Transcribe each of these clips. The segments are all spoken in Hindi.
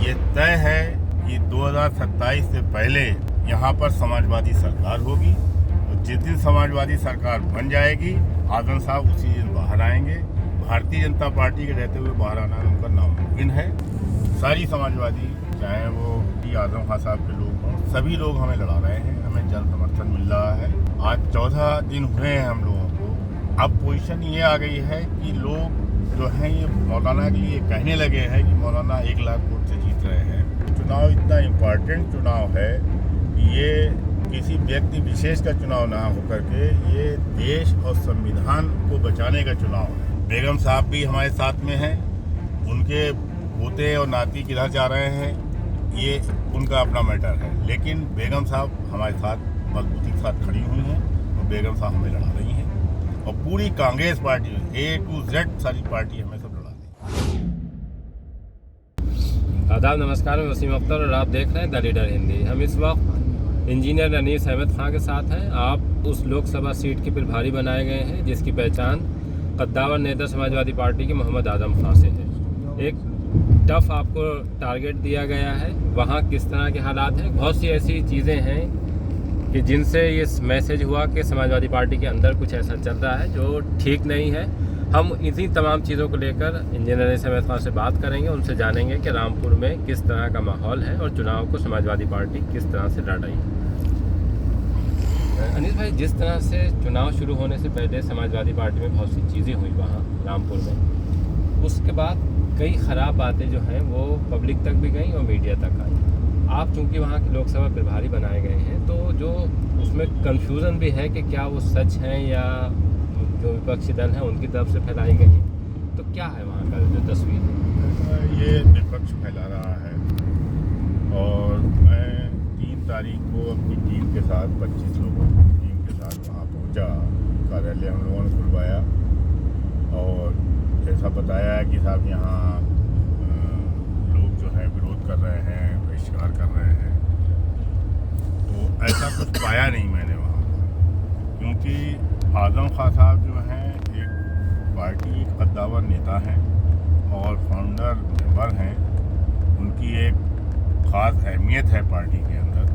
ये तय है कि 2027 से पहले यहाँ पर समाजवादी सरकार होगी और जिस दिन समाजवादी सरकार बन जाएगी आजम साहब उसी दिन बाहर आएंगे। भारतीय जनता पार्टी के रहते हुए बाहर आना उनका नामुमकिन है। सारी समाजवादी चाहे वो आजम खान साहब के लोग हों, सभी लोग हमें लड़ा रहे हैं, हमें जन समर्थन मिल रहा है। आज 14 दिन हुए हैं हम लोगों को। अब पोजीशन ये आ गई है कि लोग जो हैं ये मौलाना के लिए कहने लगे हैं कि मौलाना 1 लाख वोट से जीत रहे हैं। चुनाव इतना इम्पोर्टेंट चुनाव है कि ये किसी व्यक्ति विशेष का चुनाव ना होकर के ये देश और संविधान को बचाने का चुनाव है। बेगम साहब भी हमारे साथ में हैं, उनके पोते और नाती किधर जा रहे हैं ये उनका अपना मैटर है, लेकिन बेगम साहब हमारे साथ मजबूती के साथ खड़ी हुई हैं और बेगम साहब हमें लड़ा रही हैं और पूरी Congress party A to Z सारी पार्टी हमें सब लड़ा रही है। आदाब, नमस्कार, मैं वसीम अख्तर और आप देख रहे हैं द लीडर हिंदी। हम इस वक्त इंजीनियर अनीस अहमद खां के साथ हैं। आप उस लोकसभा सीट के प्रभारी बनाए गए हैं जिसकी पहचान कद्दावर नेता समाजवादी पार्टी के मोहम्मद आजम खां से है। एक टफ आपको टारगेट दिया गया है, वहाँ किस तरह के हालात हैं? बहुत सी ऐसी चीज़ें हैं कि जिनसे ये मैसेज हुआ कि समाजवादी पार्टी के अंदर कुछ ऐसा चल रहा है जो ठीक नहीं है। हम इसी तमाम चीज़ों को लेकर इंजीनियर अनीस अहमद खां से बात करेंगे, उनसे जानेंगे कि रामपुर में किस तरह का माहौल है और चुनाव को समाजवादी पार्टी किस तरह से लड़ रही है। अनीस भाई, जिस तरह से चुनाव शुरू होने से पहले समाजवादी पार्टी में बहुत सी चीज़ें हुई वहाँ रामपुर में, उसके बाद कई ख़राब बातें जो हैं वो पब्लिक तक भी गई और मीडिया तक आई। आप चूँकि वहाँ के लोकसभा प्रभारी बनाए गए हैं तो जो उसमें कन्फ्यूज़न भी है कि क्या वो सच हैं या जो विपक्षी दल हैं उनकी तरफ से फैलाई गई हैं, तो क्या है वहाँ का जो तस्वीर है? ये विपक्ष फैला रहा है और मैं 3 तारीख को अपनी टीम के साथ 25 लोगों की टीम के साथ वहाँ पहुँचा। कार्यालय हम लोगों ने खुलवाया और जैसा बताया है कि साहब यहाँ लोग जो है विरोध कर रहे हैं, बहिष्कार कर रहे हैं, तो ऐसा कुछ पाया नहीं मैंने वहाँ पर, क्योंकि आजम खान साहब जो हैं एक पार्टी कद्दावर नेता हैं और फाउंडर मेंबर हैं, उनकी एक ख़ास अहमियत है पार्टी के अंदर।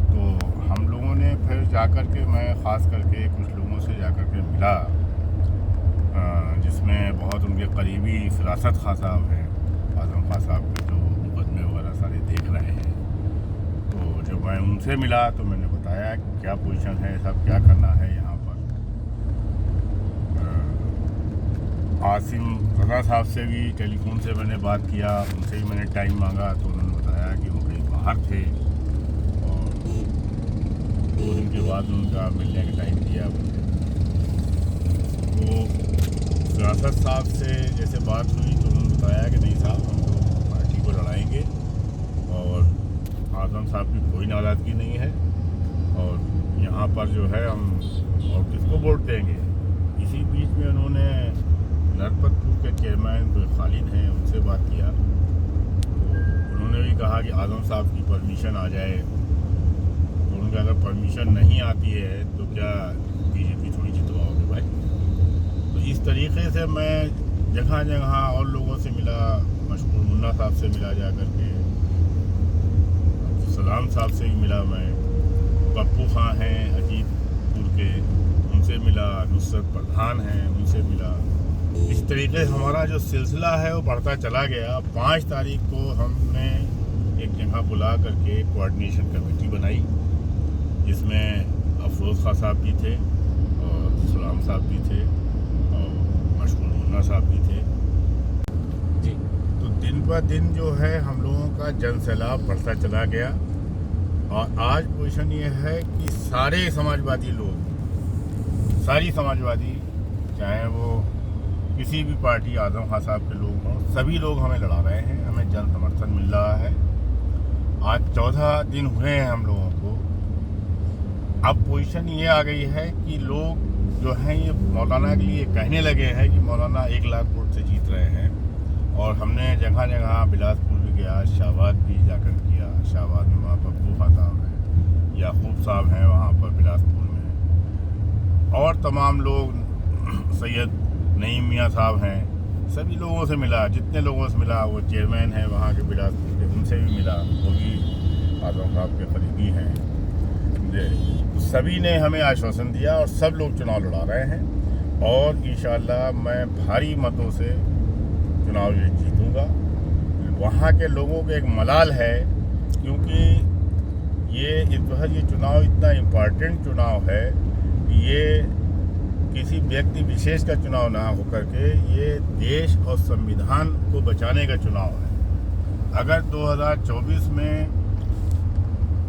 तो हम लोगों ने फिर जाकर के मैं ख़ास करके कुछ लोगों से जाकर के मिला जिसमें बहुत उनके करीबी फिरासत खां साहब हैं, आजम खां साहब के जो मुकदमे वगैरह सारे देख रहे हैं। तो जब मैं उनसे मिला तो मैंने बताया कि क्या पोजीशन है, सब क्या करना है यहाँ पर। आसिम रजा साहब से भी टेलीफोन से मैंने बात किया, उनसे भी मैंने टाइम मांगा तो उन्होंने बताया कि वो कहीं बाहर थे और 2 दिन के बाद उनका मिलने का टाइम दिया मुझे। तो फिरासत साहब से जैसे बात हुई तो उन्होंने बताया कि नहीं साहब, हम तो पार्टी को लड़ाएंगे और आजम साहब की कोई नाराज़गी नहीं है और यहाँ पर जो है हम और किसको वोट देंगे। इसी बीच में उन्होंने नरपतपुर के चेयरमैन जो खालिद हैं उनसे बात किया तो उन्होंने भी कहा कि आजम साहब की परमिशन आ जाए। तो उनका अगर परमिशन नहीं आती है तो क्या बीजेपी थोड़ी जितवाओगे भाई। तो इस तरीके से मैं जगह जगह और लोगों से मिला, मशहूर मुन्ना साहब से मिला जा कर के, सलाम साहब से ही मिला मैं, पप्पू खां हैं अजीतपुर के, उनसे मिला, नुसरत प्रधान हैं उनसे मिला। इस तरीके से हमारा जो सिलसिला है वो बढ़ता चला गया। 5 तारीख को हमने एक जगह बुला करके कोऑर्डिनेशन कमेटी बनाई जिसमें अफरोज़ खां साहब भी थे और सलाम साहब भी थे और मशहूर मुन्ना साहब भी थे जी। तो दिन ब दिन जो है हम लोगों का जन सैलाब बढ़ता चला गया और आज पोजीशन ये है कि सारे समाजवादी लोग, सारी समाजवादी चाहे वो किसी भी पार्टी आजम खान साहब के लोग हों, सभी लोग हमें लड़ा रहे हैं, हमें जन समर्थन मिल रहा है। आज 14 दिन हुए हैं हम लोगों को। अब पोजीशन ये आ गई है कि लोग जो हैं ये मौलाना के लिए कहने लगे हैं कि मौलाना 1 लाख वोट से जीत रहे हैं और हमने जगह जगह बिलासपुर भी गया, शाहबाद भी जाकर किया। शाहबाद में वहाँ पर पप्पू खां साहब हैं, याकूब साहब हैं वहाँ पर बिलासपुर में, और तमाम लोग, सैयद नईम मियाँ साहब हैं, सभी लोगों से मिला, जितने लोगों से मिला। वो चेयरमैन हैं वहाँ के बिलासपुर के से भी मिला, वो भी आजम साहब के करीबी हैं। तो सभी ने हमें आश्वासन दिया और सब लोग चुनाव लड़ा रहे हैं और इंशाअल्लाह मैं भारी मतों से चुनाव जीतूंगा। वहाँ के लोगों को एक मलाल है, क्योंकि ये इस बार ये चुनाव इतना इम्पोर्टेंट चुनाव है, ये किसी व्यक्ति विशेष का चुनाव ना होकर के ये देश और संविधान को बचाने का चुनाव है। अगर 2024 में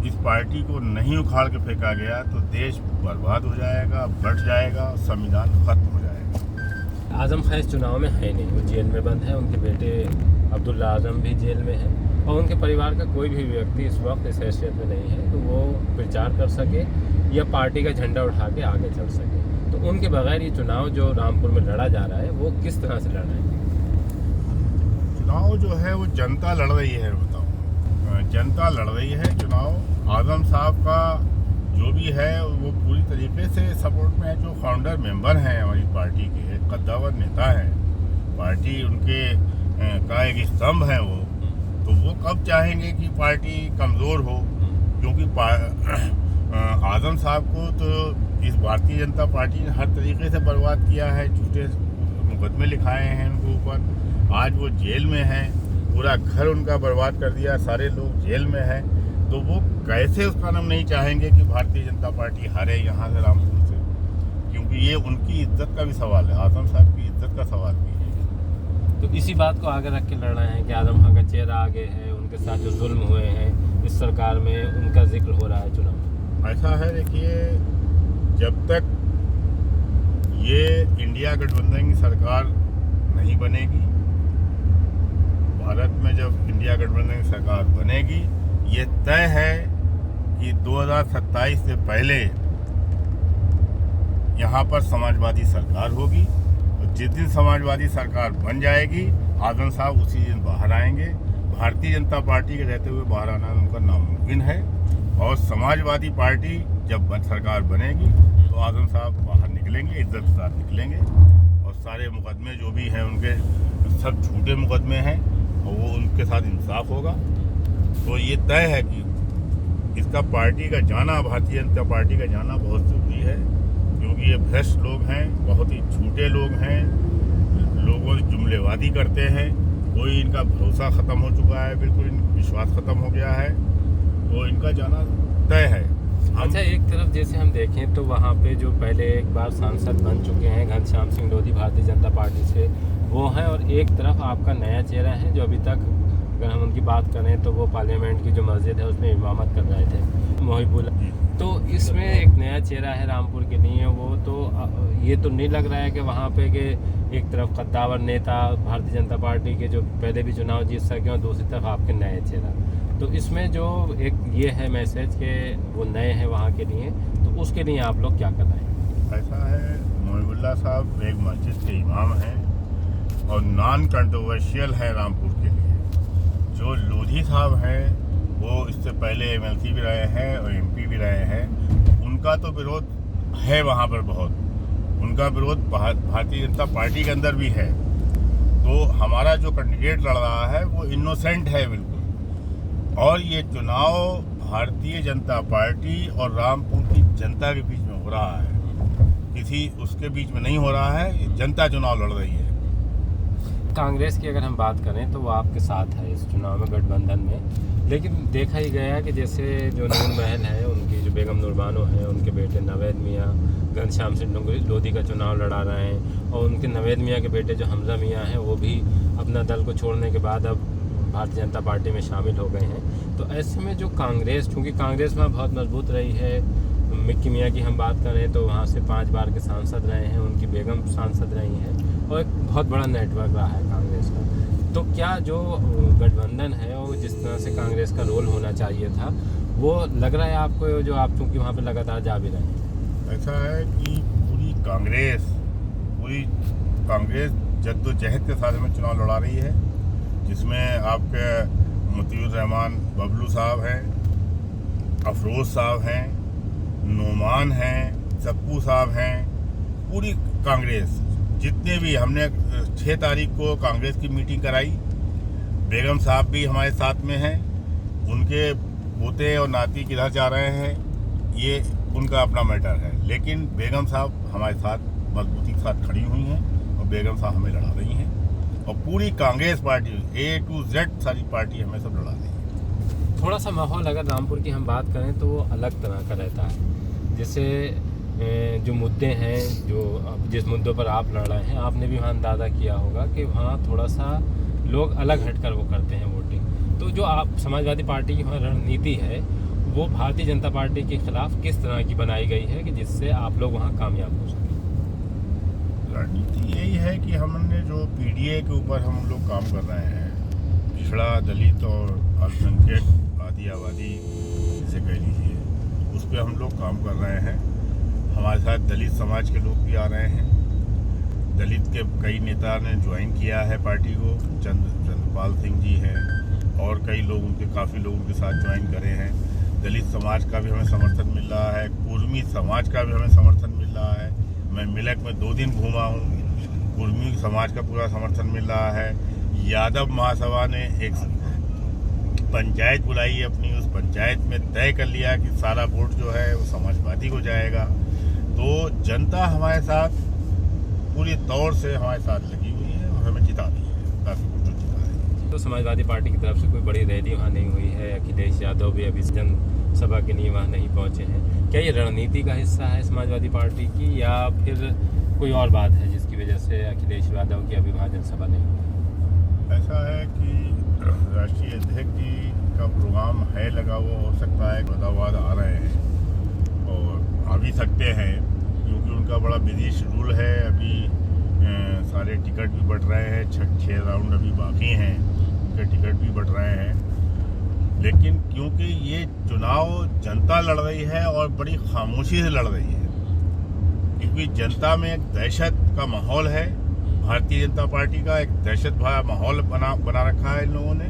इस पार्टी को नहीं उखाड़ के फेंका गया तो देश बर्बाद हो जाएगा, बढ़ जाएगा, संविधान खत्म हो जाएगा। आजम खां इस चुनाव में है नहीं, वो जेल में बंद है। उनके बेटे अब्दुल्ला आजम भी जेल में है और उनके परिवार का कोई भी व्यक्ति इस वक्त इस हैसियत में नहीं है तो वो प्रचार कर सके या पार्टी का झंडा उठा के आगे चल सके। तो उनके बगैर ये चुनाव जो रामपुर में लड़ा जा रहा है वो किस तरह से लड़ा है? चुनाव जो है वो जनता लड़ रही है, बताओ जनता लड़ रही है चुनाव। आजम साहब का जो भी है वो पूरी तरीके से सपोर्ट में है। जो फाउंडर मेंबर हैं हमारी पार्टी के, कद्दावर नेता हैं, पार्टी उनके का एक स्तंभ है वो, तो वो कब चाहेंगे कि पार्टी कमज़ोर हो? क्योंकि आजम साहब को तो इस भारतीय जनता पार्टी ने हर तरीके से बर्बाद किया है, झूठे मुकदमे लिखाए हैं उनके ऊपर। आज वो जेल में हैं, पूरा घर उनका बर्बाद कर दिया, सारे लोग जेल में हैं, तो वो कैसे उसका नाम नहीं चाहेंगे कि भारतीय जनता पार्टी हारे यहाँ से रामपुर से? क्योंकि ये उनकी इज्जत का भी सवाल है, आजम साहब की इज्जत का सवाल भी है। तो इसी बात को आगे रख के लड़ रहे हैं कि आजम खां का चेहरा आगे है, उनके साथ जो जुल्म हुए हैं इस सरकार में उनका जिक्र हो रहा है चुनाव। ऐसा है, देखिए, जब तक ये इंडिया गठबंधन की सरकार नहीं बनेगी, भारत में जब इंडिया गठबंधन की सरकार बनेगी, ये तय है कि 2027 से पहले यहाँ पर समाजवादी सरकार होगी और जिस दिन समाजवादी सरकार बन जाएगी आजम साहब उसी दिन बाहर आएंगे। भारतीय जनता पार्टी के रहते हुए बाहर आना उनका नामुमकिन है और समाजवादी पार्टी जब सरकार बनेगी तो आजम साहब बाहर निकलेंगे, इज्जत के साथ निकलेंगे और सारे मुकदमे जो भी हैं उनके सब झूठे मुकदमे हैं और वो उनके साथ इंसाफ होगा। तो ये तय है कि इसका पार्टी का जाना, भारतीय जनता पार्टी का जाना बहुत ज़रूरी है, क्योंकि ये भ्रष्ट लोग हैं, बहुत ही झूठे लोग हैं, लोगों से जुमलेबाजी करते हैं, कोई इनका भरोसा ख़त्म हो चुका है, बिल्कुल विश्वास ख़त्म हो गया है, तो इनका जाना तय है। अच्छा, एक तरफ जैसे हम देखें तो वहाँ पे जो पहले एक बार सांसद बन चुके हैं घनश्याम सिंह लोधी भारतीय जनता पार्टी से, वो हैं, और एक तरफ आपका नया चेहरा है जो अभी तक अगर हम उनकी बात करें तो वो पार्लियामेंट की जो मस्जिद है उसमें इमामत कर रहे थे, मोहिबुल्ला। तो इसमें एक नया चेहरा है रामपुर के लिए, वो तो ये तो नहीं लग रहा है कि वहाँ पे कि एक तरफ कद्दावर नेता भारतीय जनता पार्टी के जो पहले भी चुनाव जीत सके और दूसरी तरफ आपके नए चेहरा। तो इसमें जो एक ये है मैसेज के वो नए हैं वहाँ के लिए, तो उसके लिए आप लोग क्या कर रहे हैं? ऐसा है, मोहिबुल्ला साहब एक मस्जिद के इमाम हैं और नॉन कंट्रोवर्शियल है रामपुर के लिए। जो लोधी साहब हैं वो इससे पहले MLC भी रहे हैं और MP भी रहे हैं, उनका तो विरोध है वहाँ पर बहुत, उनका विरोध भारतीय जनता पार्टी के अंदर भी है। तो हमारा जो कैंडिडेट लड़ रहा है वो इनोसेंट है बिल्कुल, और ये चुनाव भारतीय जनता पार्टी और रामपुर की जनता के बीच में हो रहा है, किसी उसके बीच में नहीं हो रहा है, ये जनता चुनाव लड़ रही है। कांग्रेस की अगर हम बात करें तो वो आपके साथ है इस चुनाव में गठबंधन में, लेकिन देखा ही गया कि जैसे जो नूर महल है उनकी जो बेगम नूरबानो है, उनके बेटे नवेद मियाँ घनश्याम सिंह लोधी का चुनाव लड़ा रहे हैं और उनके नवेद मियाँ के बेटे जो हमजा मियाँ हैं वो भी अपना दल को छोड़ने के बाद अब भारतीय जनता पार्टी में शामिल हो गए हैं। तो ऐसे में जो कांग्रेस, चूँकि कांग्रेस में बहुत मजबूत रही है, मिक्की मियाँ की हम बात करें तो वहाँ से 5 बार के सांसद रहे हैं, उनकी बेगम सांसद रही हैं और एक बहुत बड़ा नेटवर्क रहा है कांग्रेस का। तो क्या जो गठबंधन है वो जिस तरह से कांग्रेस का रोल होना चाहिए था वो लग रहा है आपको, जो आप चूँकि वहाँ पे लगातार जा भी रहे हैं? ऐसा है कि पूरी कांग्रेस जद्दोजहद के साथ में चुनाव लड़ा रही है, जिसमें आपके मुतीउर रहमान बबलू साहब हैं, अफरोज़ साहब हैं, नोमान हैं, सप्पू साहब हैं, पूरी कांग्रेस जितने भी, हमने 6 तारीख को कांग्रेस की मीटिंग कराई, बेगम साहब भी हमारे साथ में हैं उनके पोते और नाती किधर जा रहे हैं ये उनका अपना मैटर है, लेकिन बेगम साहब हमारे साथ मजबूती के साथ खड़ी हुई हैं और बेगम साहब हमें लड़ा रही हैं और पूरी Congress party A to Z सारी पार्टी हमें सब लड़ा रही है। थोड़ा सा माहौल अगर रामपुर की हम बात करें तो वो अलग तरह का रहता है। जैसे जो मुद्दे हैं, जो जिस मुद्दों पर आप लड़ रहे हैं, आपने भी वहाँ अंदाज़ा किया होगा कि वहाँ थोड़ा सा लोग अलग हटकर वो करते हैं वोटिंग। तो जो आप समाजवादी पार्टी की वहाँ रणनीति है वो भारतीय जनता पार्टी के खिलाफ किस तरह की बनाई गई है कि जिससे आप लोग वहाँ कामयाब हो सकें? रणनीति यही है कि हमने जो PDA के ऊपर हम लोग काम कर रहे हैं, पिछड़ा दलित और अल्पसंख्यक आदि आबादी जिसे कह लीजिए, उस पर हम लोग काम कर रहे हैं। हमारे साथ दलित समाज के लोग भी आ रहे हैं। दलित के कई नेता ने ज्वाइन किया है पार्टी को, चंद्रपाल सिंह जी हैं और कई लोग उनके काफ़ी लोग उनके साथ ज्वाइन करे हैं। दलित समाज का भी हमें समर्थन मिल रहा है, कुर्मी समाज का भी हमें समर्थन मिल रहा है। मैं मिलक में 2 दिन घूमा हूँ, कुर्मी समाज का पूरा समर्थन मिल रहा है। यादव महासभा ने एक पंचायत बुलाई है अपनी, उस पंचायत में तय कर लिया कि सारा वोट जो है वो समाजवादी को जाएगा। तो जनता हमारे साथ पूरी तौर से हमारे साथ लगी हुई है और हमें जिता रही है, काफ़ी कुछ जिता रही है। तो समाजवादी पार्टी की तरफ से कोई बड़ी रैली वहाँ नहीं हुई है, अखिलेश यादव भी अभी जनसभा के लिए वहाँ नहीं पहुँचे हैं। क्या ये रणनीति का हिस्सा है समाजवादी पार्टी की या फिर कोई और बात है जिसकी वजह से अखिलेश यादव की अभी वहाँ जनसभा नहीं हुई? ऐसा है कि राष्ट्रीय अध्यक्ष जी का प्रोग्राम है लगा हुआ, हो सकता है बदावाद आ रहे हैं और आ भी सकते हैं क्योंकि उनका बड़ा बिजी शेड्यूल है। अभी सारे टिकट भी बढ़ रहे हैं, 6 राउंड अभी बाकी हैं, उनके टिकट भी बढ़ रहे हैं। लेकिन क्योंकि ये चुनाव जनता लड़ रही है और बड़ी खामोशी से लड़ रही है, क्योंकि जनता में एक दहशत का माहौल है। भारतीय जनता पार्टी का एक दहशत भरा माहौल बना रखा है इन लोगों ने,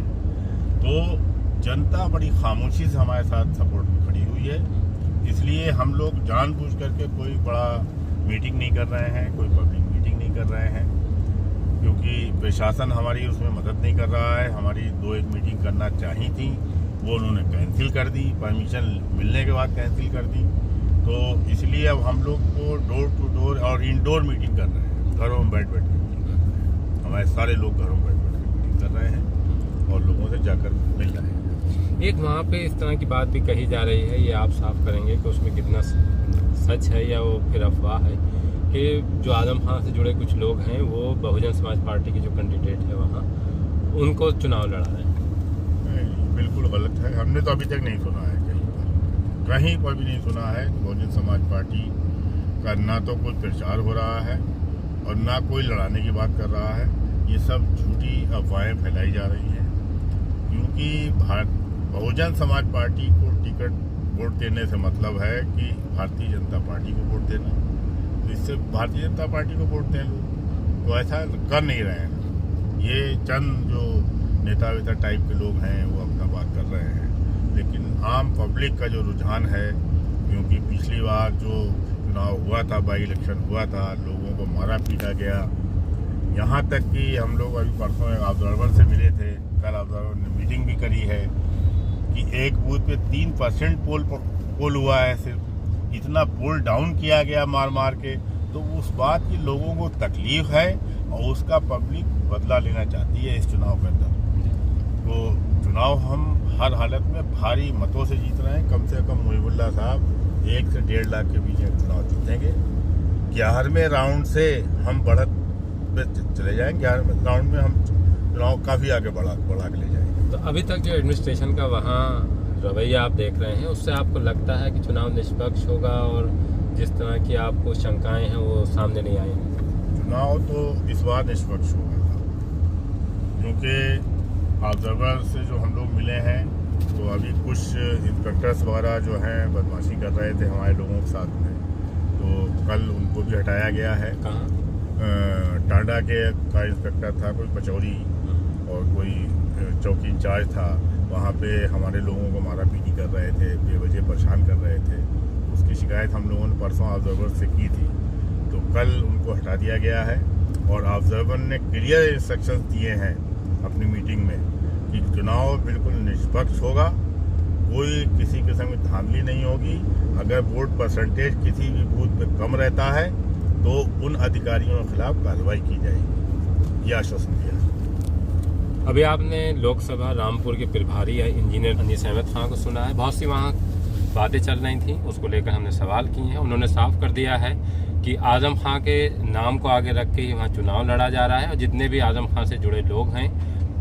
तो जनता बड़ी खामोशी से हमारे साथ सपोर्ट में खड़ी हुई है। इसलिए हम लोग जानबूझ करके कोई बड़ा मीटिंग नहीं कर रहे हैं, कोई पब्लिक मीटिंग नहीं कर रहे हैं, क्योंकि प्रशासन हमारी उसमें मदद नहीं कर रहा है। हमारी 2-1 मीटिंग करना चाहिए थी, वो उन्होंने कैंसिल कर दी, परमिशन मिलने के बाद कैंसिल कर दी। तो इसलिए अब हम लोग को डोर टू डोर और इंडोर मीटिंग कर रहे हैं, घरों में बैठ बैठ के मीटिंग कर रहे हैं। हमारे सारे लोग घरों में बैठ बैठ के मीटिंग कर रहे हैं और लोगों से जाकर मिल रहे हैं। एक वहाँ पे इस तरह की बात भी कही जा रही है, ये आप साफ करेंगे कि उसमें कितना सच है या वो फिर अफवाह है, कि जो आजम खान से जुड़े कुछ लोग हैं वो बहुजन समाज पार्टी के जो कैंडिडेट है वहाँ उनको चुनाव लड़ा रहे हैं? बिल्कुल गलत है। हमने तो अभी तक नहीं सुना है, कहीं पर भी नहीं सुना है। बहुजन समाज पार्टी का ना तो कोई प्रचार हो रहा है और ना कोई लड़ाने की बात कर रहा है। ये सब झूठी अफवाहें फैलाई जा रही हैं, क्योंकि बहुजन समाज पार्टी को टिकट वोट देने से मतलब है कि भारतीय जनता पार्टी को वोट देना, तो इससे भारतीय जनता पार्टी को वोट दें लोग, तो ऐसा कर नहीं रहे हैं। ये चंद जो नेता वेता टाइप के लोग हैं वो अपना बात कर रहे हैं, लेकिन आम पब्लिक का जो रुझान है, क्योंकि पिछली बार जो चुनाव हुआ था, बाई इलेक्शन हुआ था, लोगों को मारा पीटा गया, यहाँ तक कि हम लोग अभी परसों ऑब्जर्वर से मिले थे, कल ऑब्जर्वर ने मीटिंग भी करी है कि एक बूथ पे 3% पोल हुआ है, सिर्फ इतना पोल डाउन किया गया मार मार के। तो उस बात की लोगों को तकलीफ है और उसका पब्लिक बदला लेना चाहती है इस चुनाव के अंदर। तो चुनाव हम हर हालत में भारी मतों से जीत रहे हैं। कम से कम मुहिबुल्लाह साहब 1 से 1.5 लाख के बीच में चुनाव जीतेंगे। 11वें राउंड से हम बढ़त पे चले जाएंगे, 11वें राउंड में हम चुनाव काफ़ी आगे बढ़ा के ले जाएंगे। तो अभी तक जो एडमिनिस्ट्रेशन का वहाँ रवैया आप देख रहे हैं, उससे आपको लगता है कि चुनाव निष्पक्ष होगा और जिस तरह की आपको शंकाएं हैं वो सामने नहीं आएंगी? चुनाव तो इस बार निष्पक्ष होगा, क्योंकि ऑब्जर्वर से जो हम लोग मिले हैं तो अभी कुछ इंस्पेक्टर्स वगैरह जो हैं बदमाशी कर रहे थे हमारे लोगों के साथ में, तो कल उनको भी हटाया गया है। कहाँ? टांडा के का इंस्पेक्टर था, कोई पचौरी और कोई चौकी इंचार्ज था, वहाँ पे हमारे लोगों को मारा पीटी कर रहे थे, बेवजह परेशान कर रहे थे। उसकी शिकायत हम लोगों ने परसों ऑब्जर्वर से की थी, तो कल उनको हटा दिया गया है और ऑब्जर्वर ने क्लियर इंस्ट्रक्शंस दिए हैं अपनी मीटिंग में कि चुनाव बिल्कुल निष्पक्ष होगा, कोई किसी किस्म की धांधली नहीं होगी। अगर वोट परसेंटेज किसी भी बूथ में कम रहता है तो उन अधिकारियों के खिलाफ कार्रवाई की जाएगी, यह आश्वासन दिया। अभी आपने लोकसभा रामपुर के प्रभारी इंजीनियर अनीस अहमद खां को सुना है। बहुत सी वहाँ बातें चल रही थी, उसको लेकर हमने सवाल किए हैं। उन्होंने साफ कर दिया है कि आजम खां के नाम को आगे रख के ही वहाँ चुनाव लड़ा जा रहा है और जितने भी आजम खां से जुड़े लोग हैं,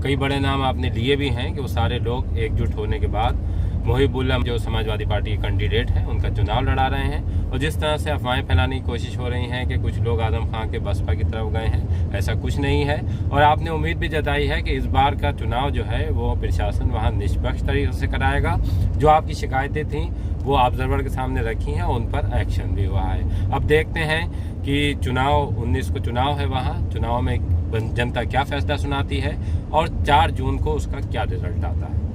कई बड़े नाम आपने लिए भी हैं कि वो सारे लोग एकजुट होने के बाद मुहिबुल्ला जो समाजवादी पार्टी के कैंडिडेट हैं उनका चुनाव लड़ा रहे हैं। और जिस तरह से अफवाहें फैलाने की कोशिश हो रही हैं कि कुछ लोग आजम खां के बसपा की तरफ गए हैं, ऐसा कुछ नहीं है। और आपने उम्मीद भी जताई है कि इस बार का चुनाव जो है वो प्रशासन वहाँ निष्पक्ष तरीके से कराएगा। जो आपकी शिकायतें थीं वो ऑब्जर्वर के सामने रखी हैं, उन पर एक्शन भी हुआ है। अब देखते हैं कि चुनाव 19 को चुनाव है, वहाँ चुनाव में जनता क्या फैसला सुनाती है और 4 जून को उसका क्या रिजल्ट आता है।